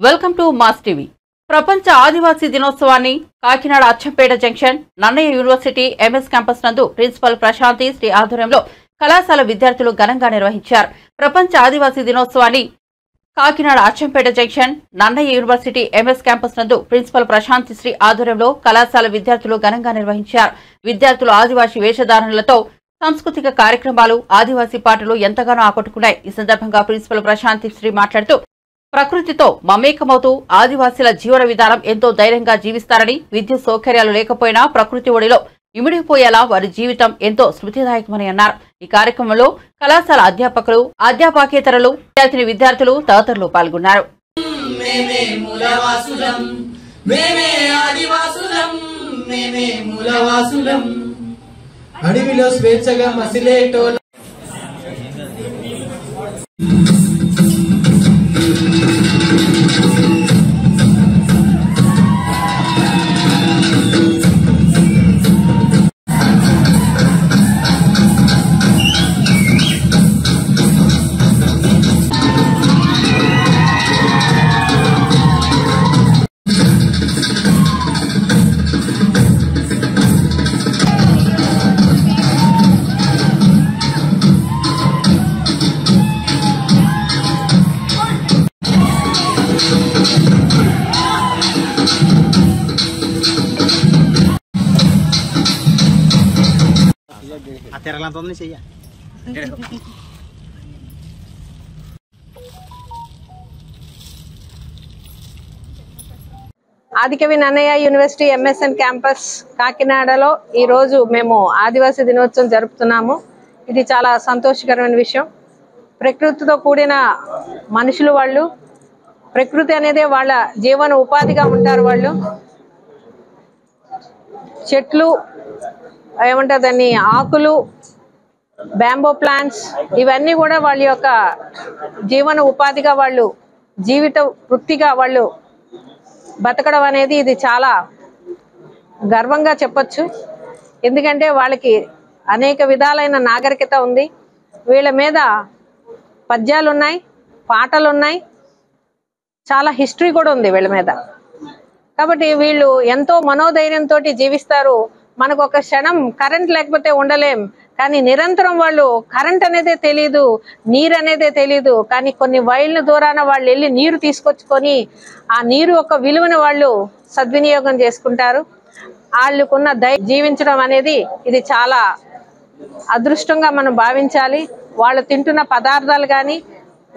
Welcome to mass TV. ప్రపంచ ఆదివాసీ దినోత్సవాన్ని Kakinada Achampeta junction Nannaya university MS campus నందు ప్రిన్సిపల్ ప్రశాంతి శ్రీ ఆధ్వర్యంలో కళాశాల విద్యార్థులు ఘనంగా నిర్వహించారు. ప్రపంచ ఆదివాసీ దినోత్సవాన్ని Kakinada Achampeta junction Nannaya university MS campus నందు ప్రిన్సిపల్ ప్రశాంతి శ్రీ ఆధ్వర్యంలో కళాశాల విద్యార్థులు ఘనంగా నిర్వహించారు. విద్యార్థులు ఆదివాసీ వేషధారణలతో సాంస్కృతిక కార్యక్రమాలు, ఆదివాసీ పాటలు ఎంతగానో ఆకట్టుకున్నాయి. ఈ సందర్భంగా ప్రిన్సిపల్ ప్రశాంతి శ్రీ మాట్లాడుతూ ప్రకృతితో మమేకమవుతూ ఆదివాసీల జీవన విధానం ఎంతో ధైర్యంగా జీవిస్తారని, విద్యుత్ సౌకర్యాలు లేకపోయినా ప్రకృతి ఒడిలో ఇమిడిపోయేలా వారి జీవితం ఎంతో స్మృతిదాయకమని అన్నారు. ఈ కార్యక్రమంలో కళాశాల అధ్యాపకులు, అధ్యాపకేతరులు, విద్యార్థులు తదితరులు పాల్గొన్నారు. అడవిలో స్వేచ్ఛగా మసిలేటోళ్ళ ఆదికవి నన్నయ్య యూనివర్సిటీ ఎంఎస్ఎన్ క్యాంపస్ కాకినాడలో ఈ రోజు మేము ఆదివాసీ దినోత్సవం జరుపుతున్నాము. ఇది చాలా సంతోషకరమైన విషయం. ప్రకృతితో కూడిన మనుషులు వాళ్ళు, ప్రకృతి అనేది వాళ్ళ జీవన ఉపాధిగా ఉంటారు. వాళ్ళు చెట్లు ఏమంటారు దాన్ని, ఆకులు, బ్యాంబో ప్లాంట్స్, ఇవన్నీ కూడా వాళ్ళ యొక్క జీవన ఉపాధిగా, వాళ్ళు జీవిత వృత్తిగా వాళ్ళు బతకడం అనేది ఇది చాలా గర్వంగా చెప్పొచ్చు. ఎందుకంటే వాళ్ళకి అనేక విధాలైన నాగరికత ఉంది. వీళ్ళ మీద పద్యాలు ఉన్నాయి, పాటలు ఉన్నాయి, చాలా హిస్టరీ కూడా ఉంది వీళ్ళ మీద. కాబట్టి వీళ్ళు ఎంతో మనోధైర్యంతో జీవిస్తారు. మనకు ఒక క్షణం కరెంట్ లేకపోతే ఉండలేం, కానీ నిరంతరం వాళ్ళు కరెంట్ అనేదే తెలీదు, నీరు అనేదే తెలీదు. కానీ కొన్ని మైళ్ళ దూరాన వాళ్ళు వెళ్ళి నీరు తీసుకొచ్చుకొని ఆ నీరు యొక్క విలువను వాళ్ళు సద్వినియోగం చేసుకుంటారు. వాళ్ళకున్న జీవించడం అనేది ఇది చాలా అదృష్టంగా మనం భావించాలి. వాళ్ళు తింటున్న పదార్థాలు కానీ,